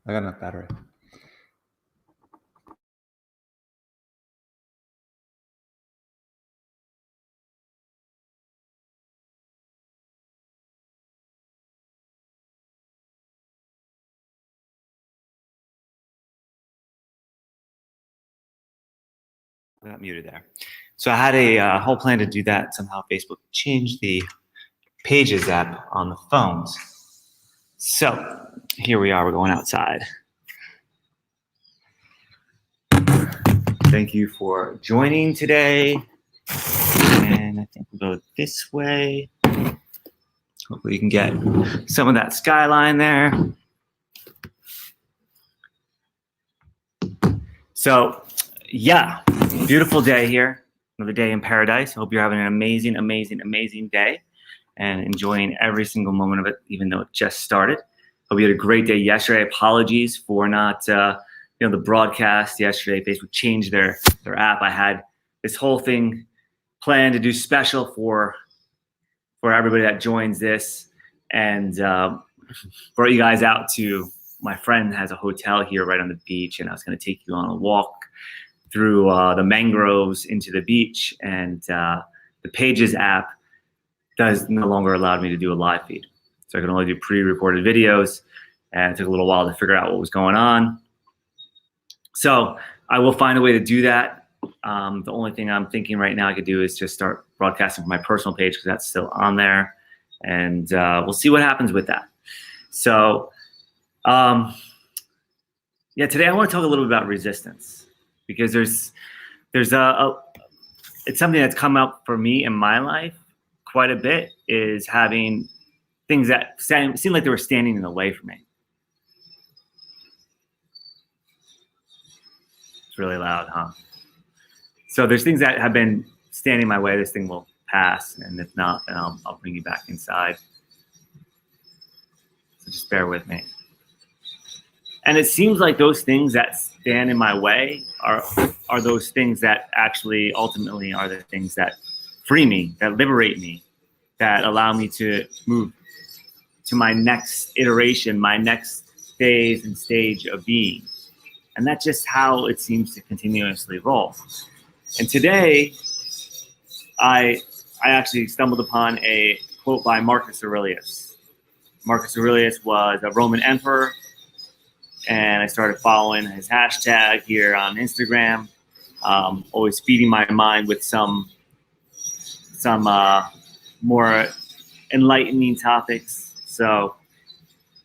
I got enough battery. I got muted there. So I had a whole plan to do that. Somehow Facebook changed the Pages app on the phones. So here we are. We're going outside. Thank you for joining today. And I think we'll go this way. Hopefully you can get some of that skyline there. So yeah, beautiful day here. Another day in paradise. I hope you're having an amazing, amazing, amazing day and enjoying every single moment of it, even though it just started. Hope you had a great day yesterday. Apologies for not, the broadcast yesterday. Facebook changed their app. I had this whole thing planned to do special for everybody that joins this, and brought you guys out to my friend has a hotel here right on the beach, and I was going to take you on a walk through the mangroves into the beach, and the Pages app does no longer allow me to do a live feed. So I can only do pre-recorded videos, and it took a little while to figure out what was going on. So I will find a way to do that. The only thing I'm thinking right now I could do is just start broadcasting from my personal page because that's still on there, and we'll see what happens with that. So yeah, today I want to talk a little bit about resistance, because there's it's something that's come up for me in my life quite a bit, is having things that seem like they were standing in the way for me. It's really loud, huh? So there's things that have been standing in my way. This thing will pass, and if not, then I'll bring you back inside. So just bear with me. And it seems like those things that stand in my way are those things that actually ultimately are the things that free me, that liberate me, that allow me to move to my next iteration, my next phase and stage of being. And that's just how it seems to continuously roll. And today, I actually stumbled upon a quote by Marcus Aurelius. Marcus Aurelius was a Roman emperor, and I started following his hashtag here on Instagram, always feeding my mind with some more enlightening topics. So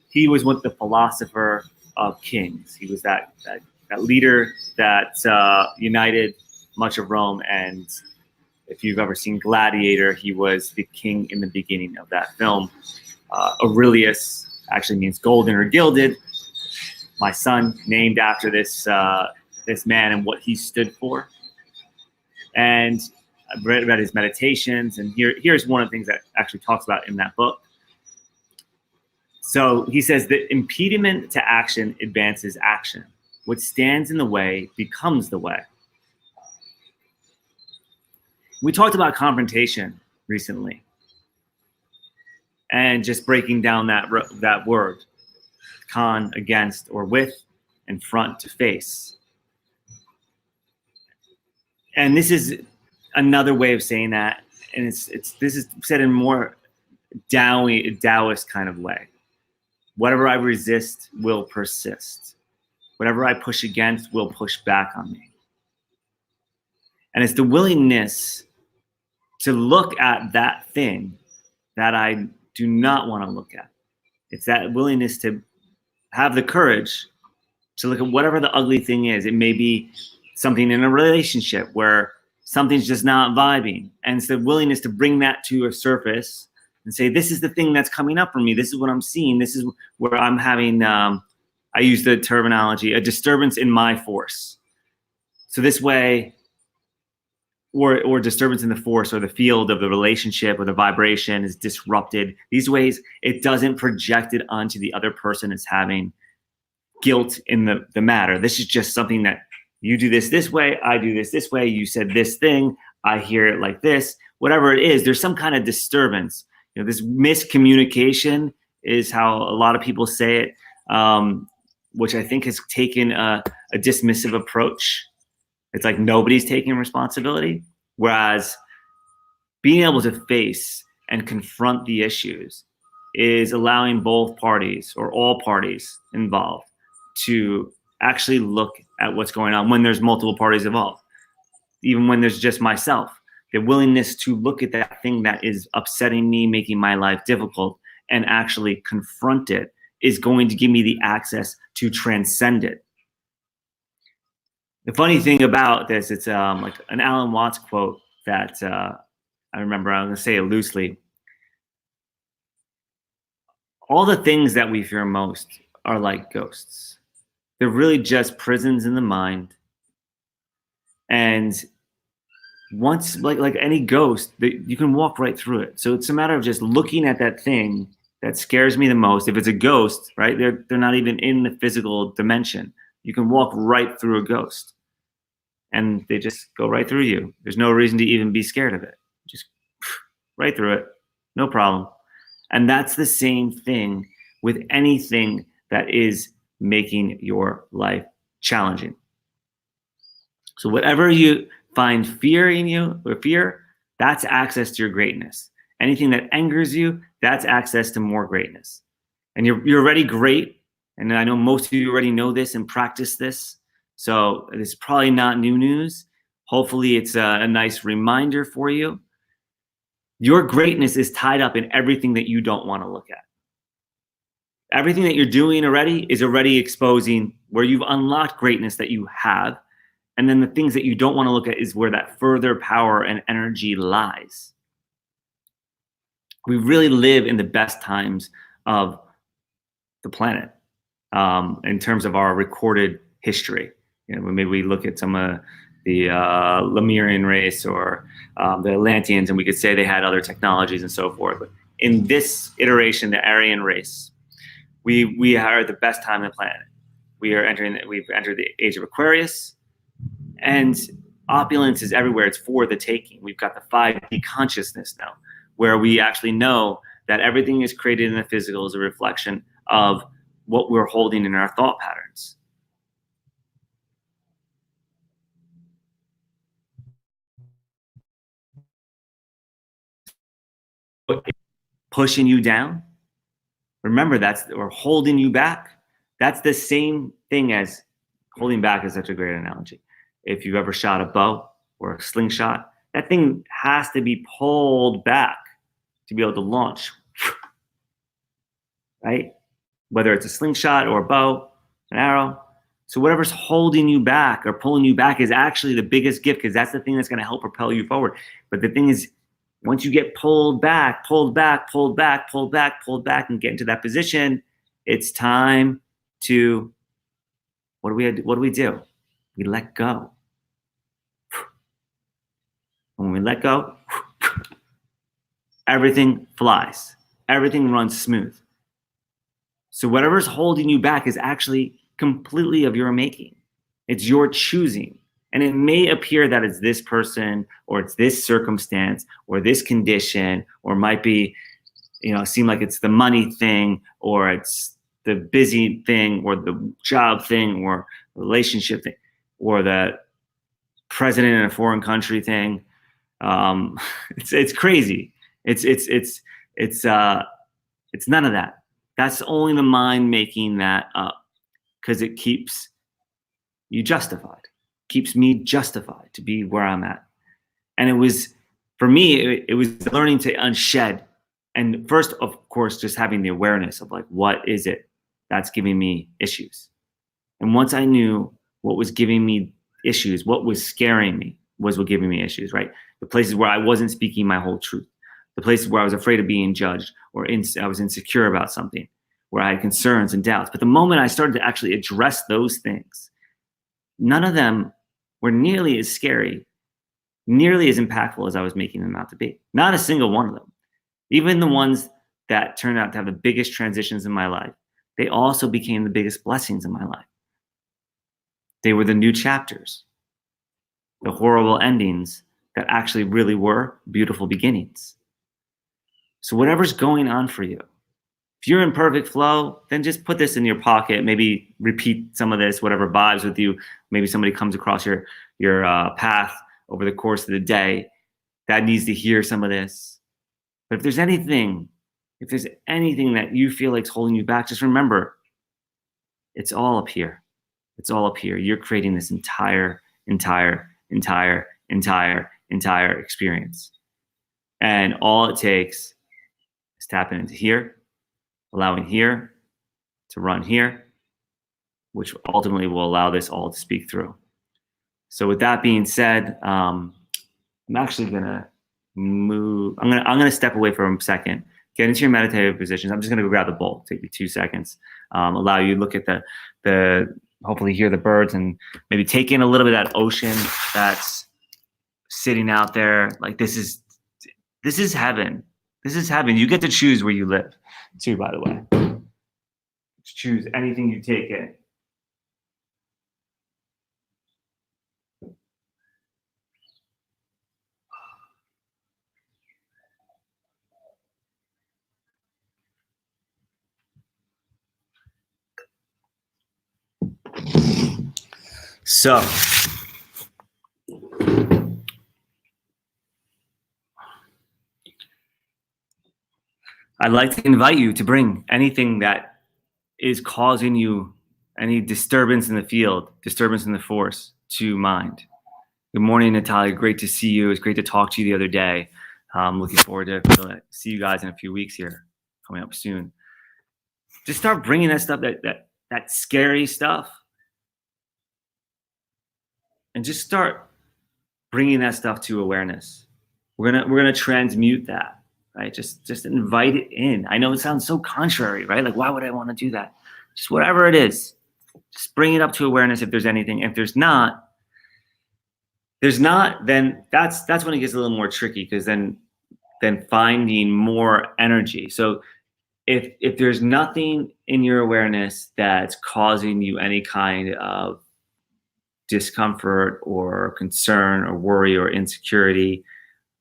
he was the philosopher of kings. He was that leader that united much of Rome. And if you've ever seen Gladiator, he was the king in the beginning of that film. Aurelius actually means golden or gilded. My son named after this man and what he stood for. And I've read about his meditations, and here's one of the things that actually talks about in that book. So he says that impediment to action advances action. What stands in the way becomes the way. We talked about confrontation recently, and just breaking down that word, con, against, or with, and front, to face. And this is another way of saying that, and this is said in more Taoist kind of way. Whatever I resist will persist. Whatever I push against will push back on me. And it's the willingness to look at that thing that I do not want to look at. It's that willingness to have the courage to look at whatever the ugly thing is. It may be something in a relationship where something's just not vibing. And it's the willingness to bring that to a surface and say, this is the thing that's coming up for me. This is what I'm seeing. This is where I'm having, I use the terminology, a disturbance in my force. So this way, or disturbance in the force or the field of the relationship or the vibration is disrupted. These ways, it doesn't project it onto the other person as having guilt in the matter. This is just something that you do this way, I do this way, you said this thing, I hear it like this, whatever it is, there's some kind of disturbance. This miscommunication is how a lot of people say it. which I think has taken a dismissive approach. It's like nobody's taking responsibility. Whereas being able to face and confront the issues is allowing both parties or all parties involved to actually look at what's going on when there's multiple parties involved. Even when there's just myself, the willingness to look at that thing that is upsetting me, making my life difficult, and actually confront it is going to give me the access to transcend it. The funny thing about this, it's like an Alan Watts quote that I remember. I'm going to say it loosely. All the things that we fear most are like ghosts. They're really just prisons in the mind. And once, like any ghost, you can walk right through it. So it's a matter of just looking at that thing that scares me the most. If it's a ghost, right, they're not even in the physical dimension. You can walk right through a ghost, and they just go right through you. There's no reason to even be scared of it. Just right through it, no problem. And that's the same thing with anything that is making your life challenging. So whatever you find fear in you, or fear, that's access to your greatness. Anything that angers you, that's access to more greatness. And you're already great. And I know most of you already know this and practice this. So it's probably not new news. Hopefully it's a nice reminder for you. Your greatness is tied up in everything that you don't want to look at. Everything that you're doing already is already exposing where you've unlocked greatness that you have. And then the things that you don't want to look at is where that further power and energy lies. We really live in the best times of the planet in terms of our recorded history. You know, maybe we look at some of the Lemurian race or the Atlanteans, and we could say they had other technologies and so forth. But in this iteration, the Aryan race, we are at the best time on the planet. We've entered the age of Aquarius. And opulence is everywhere. It's for the taking. We've got the 5D consciousness now, where we actually know that everything is created in the physical as a reflection of what we're holding in our thought patterns. Pushing you down, remember or holding you back. That's the same thing as holding back is such a great analogy. If you've ever shot a bow or a slingshot, that thing has to be pulled back to be able to launch, right? Whether it's a slingshot or a bow, an arrow. So whatever's holding you back or pulling you back is actually the biggest gift, because that's the thing that's going to help propel you forward. But the thing is, once you get pulled back, and get into that position, it's time to, what do we do? We let go. When we let go, everything flies. Everything runs smooth. So whatever's holding you back is actually completely of your making. It's your choosing. And it may appear that it's this person or it's this circumstance or this condition, or might be, seem like it's the money thing or it's the busy thing or the job thing or relationship thing or the president in a foreign country thing. It's crazy. It's none of that. That's only the mind making that up, because it keeps you justified, keeps me justified to be where I'm at. And it was, for me, it was learning to unshed. And first, of course, just having the awareness of like, what is it that's giving me issues? And once I knew what was giving me issues, what was scaring me was what giving me issues, right? The places where I wasn't speaking my whole truth, the places where I was afraid of being judged or I was insecure about something, where I had concerns and doubts. But the moment I started to actually address those things, none of them were nearly as scary, nearly as impactful as I was making them out to be. Not a single one of them. Even the ones that turned out to have the biggest transitions in my life, they also became the biggest blessings in my life. They were the new chapters, the horrible endings that actually really were beautiful beginnings. So whatever's going on for you, If you're in perfect flow, then just put this in your pocket. Maybe repeat some of this, whatever vibes with you. Maybe somebody comes across your path over the course of the day that needs to hear some of this. But if there's anything that you feel like is holding you back, just remember, it's all up here. It's all up here. You're creating this entire experience. And all it takes is tapping into here, allowing here to run here, which ultimately will allow this all to speak through. So with that being said, I'm actually gonna move. I'm gonna step away for a second. Get into your meditative positions. I'm just gonna go grab the bowl. Take me 2 seconds. Allow you to look at the hopefully hear the birds and maybe take in a little bit of that ocean that's sitting out there. Like this is heaven. This is heaven. You get to choose where you live, too. By the way, choose anything you take in. So, I'd like to invite you to bring anything that is causing you any disturbance in the field, disturbance in the force to mind. Good morning, Natalia. Great to see you. It's great to talk to you the other day. I'm looking forward to see you guys in a few weeks here, coming up soon. Just start bringing that stuff, that scary stuff, and just start bringing that stuff to awareness. We're gonna transmute that, right? Just invite it in. I know it sounds so contrary, right? Like, why would I want to do that? Just whatever it is, just bring it up to awareness. If there's anything, if there's not, then that's when it gets a little more tricky, because then finding more energy. So if there's nothing in your awareness that's causing you any kind of discomfort or concern or worry or insecurity,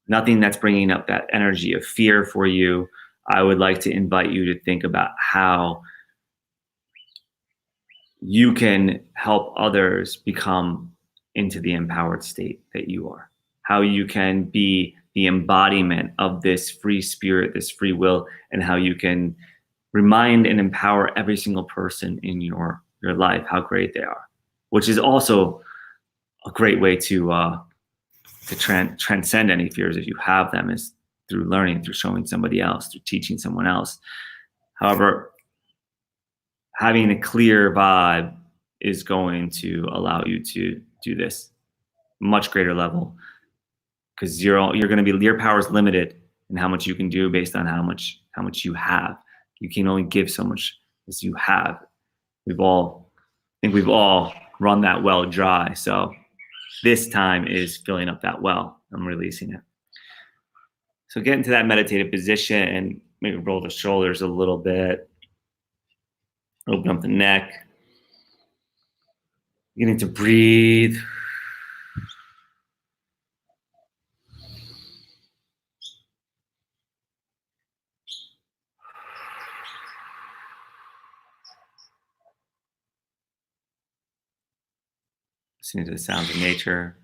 nothing that's bringing up that energy of fear for you, I would like to invite you to think about how you can help others become into the empowered state that you are. How you can be the embodiment of this free spirit, this free will, and how you can remind and empower every single person in your life how great they are, which is also a great way to transcend any fears if you have them, is through learning, through showing somebody else, through teaching someone else. However, having a clear vibe is going to allow you to do this much greater level, because you're going to be, your power is limited in how much you can do based on how much you have. You can only give so much as you have. I think we've all run that well dry. So this time is filling up that well. I'm releasing it. So get into that meditative position and maybe roll the shoulders a little bit. Open up the neck. Beginning to breathe. Listening to the sounds of nature.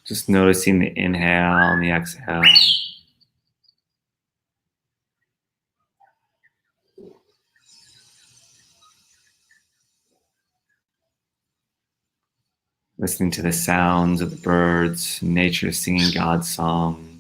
Just noticing the inhale and the exhale. Listening to the sounds of the birds, nature singing God's song.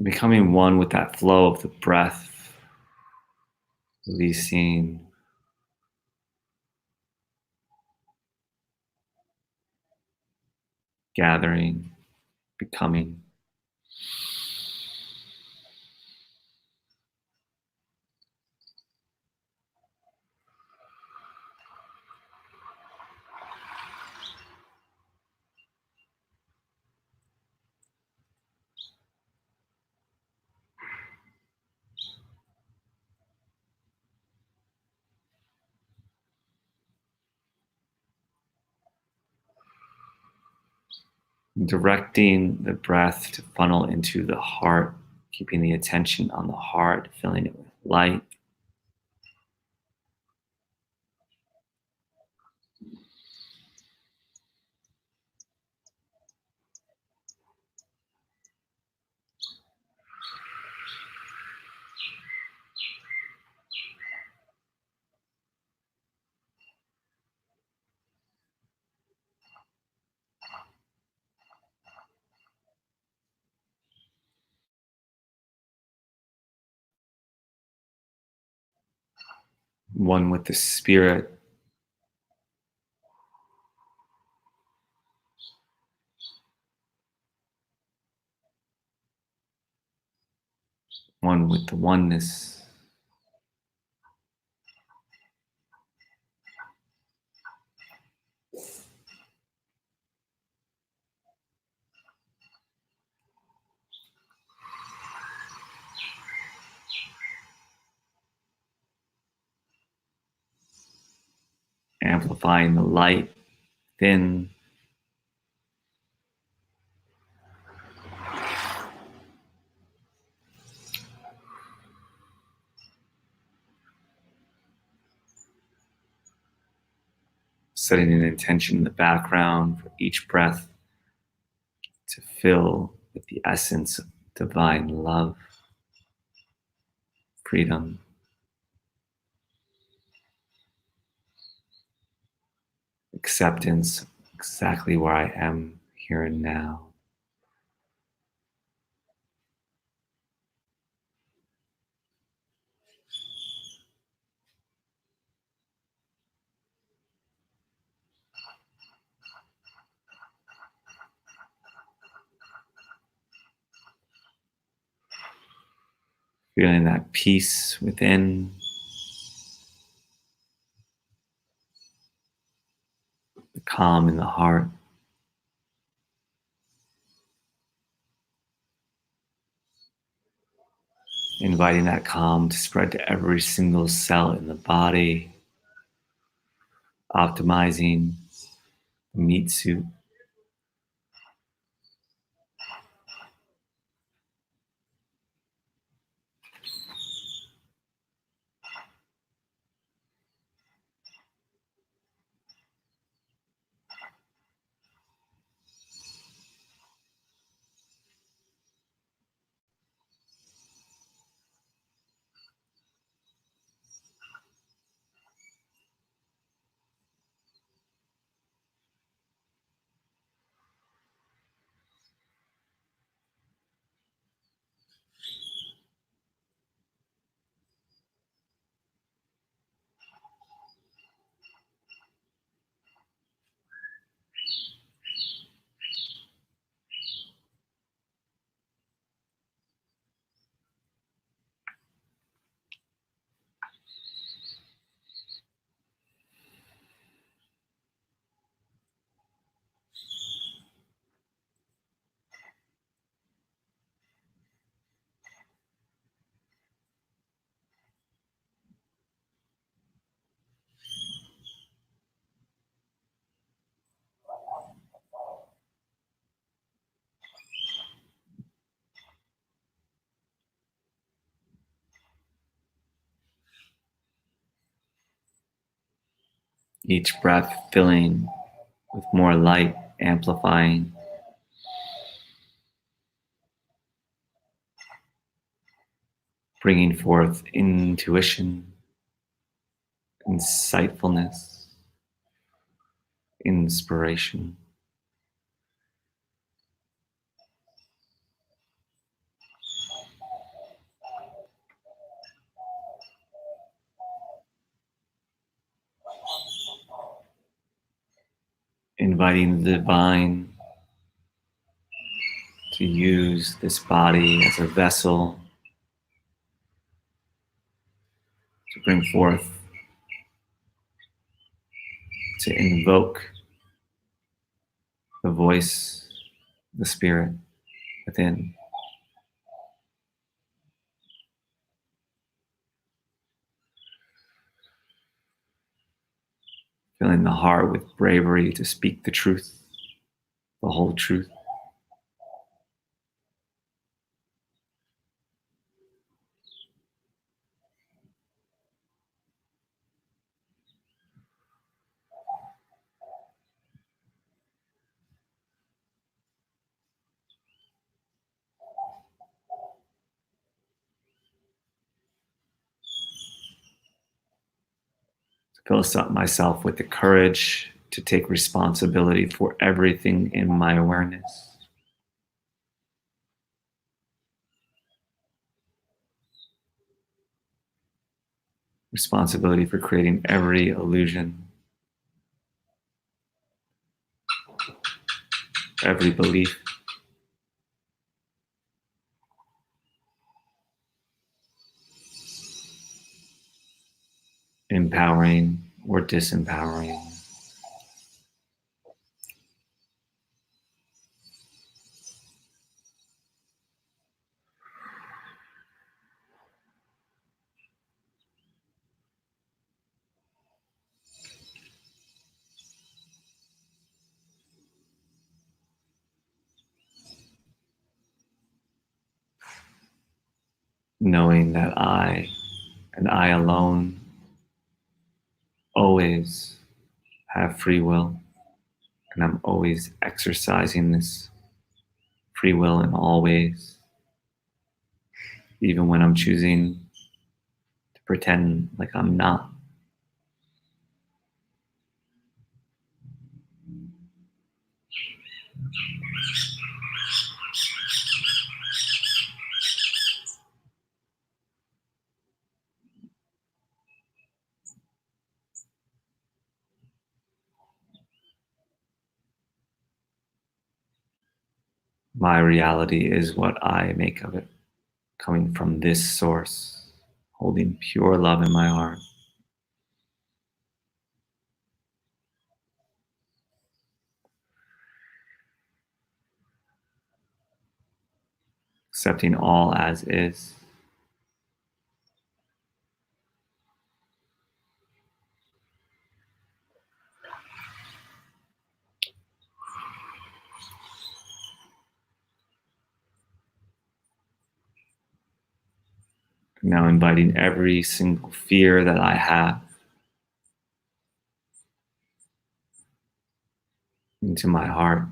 Becoming one with that flow of the breath, releasing, gathering, becoming. Directing the breath to funnel into the heart, keeping the attention on the heart, filling it with light. One with the spirit, one with the oneness. Amplifying the light within, setting an intention in the background for each breath to fill with the essence of divine love, freedom, acceptance, exactly where I am here and now. Feeling that peace within, the calm in the heart. Inviting that calm to spread to every single cell in the body, optimizing the meat suit. Each breath filling with more light, amplifying, bringing forth intuition, insightfulness, inspiration. Inviting the divine to use this body as a vessel to bring forth, to invoke the voice, the spirit within. Filling the heart with bravery to speak the truth, the whole truth. To fill myself with the courage to take responsibility for everything in my awareness. Responsibility for creating every illusion, every belief. Empowering or disempowering. Knowing that I and I alone always have free will, and I'm always exercising this free will in all ways, even when I'm choosing to pretend like I'm not. My reality is what I make of it, coming from this source, holding pure love in my heart. Accepting all as is. Now inviting every single fear that I have into my heart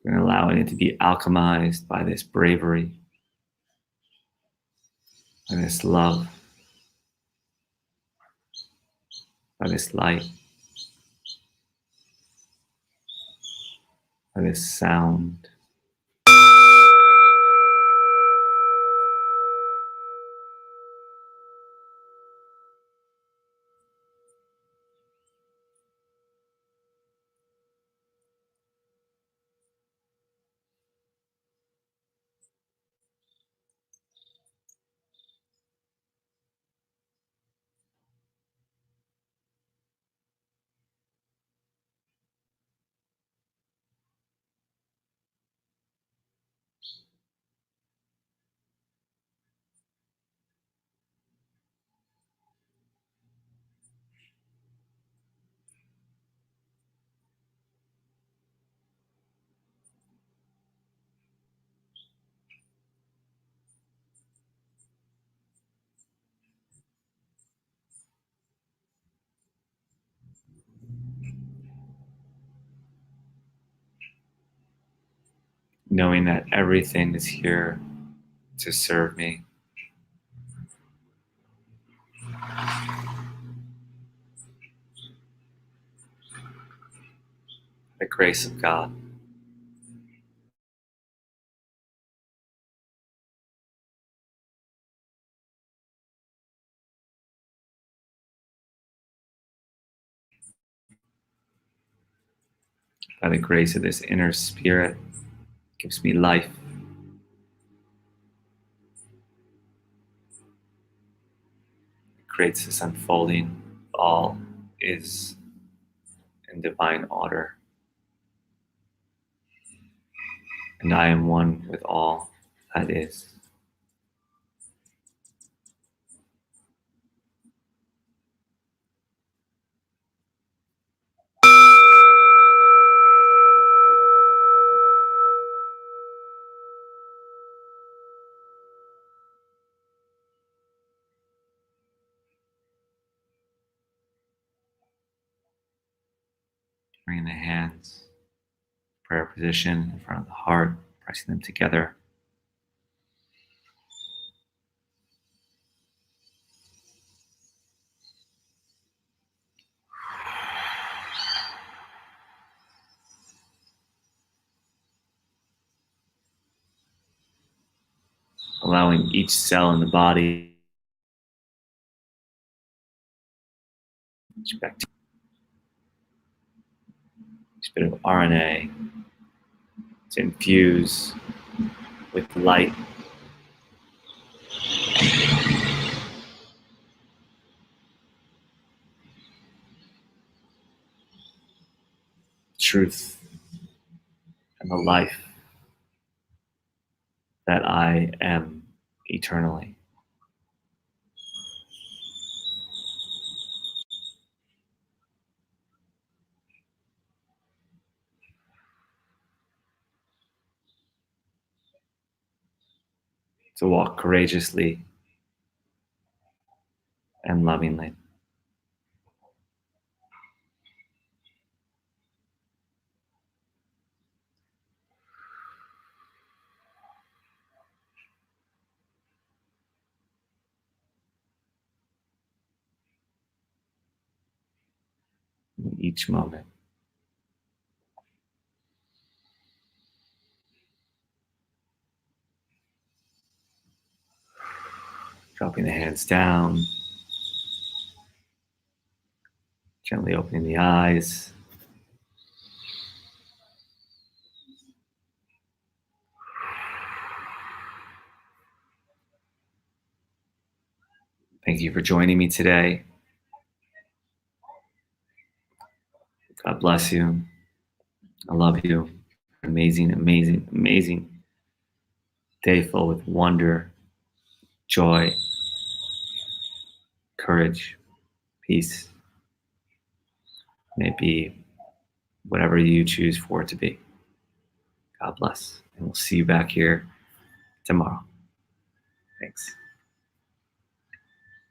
and allowing it to be alchemized by this bravery, by this love, by this light, by this sound. Knowing that everything is here to serve me. The grace of God. By the grace of this inner spirit, gives me life. It creates this unfolding. All is in divine order. And I am one with all that is. Bringing the hands, prayer position in front of the heart, pressing them together. Allowing each cell in the body, each bacteria, each bit of RNA to infuse with light, truth, and the life that I am eternally. To walk courageously and lovingly. In each moment. Dropping the hands down, gently opening the eyes. Thank you for joining me today. God bless you. I love you. Amazing, amazing, amazing day full with wonder, joy, courage, peace. May it be whatever you choose for it to be. God bless. And we'll see you back here tomorrow. Thanks.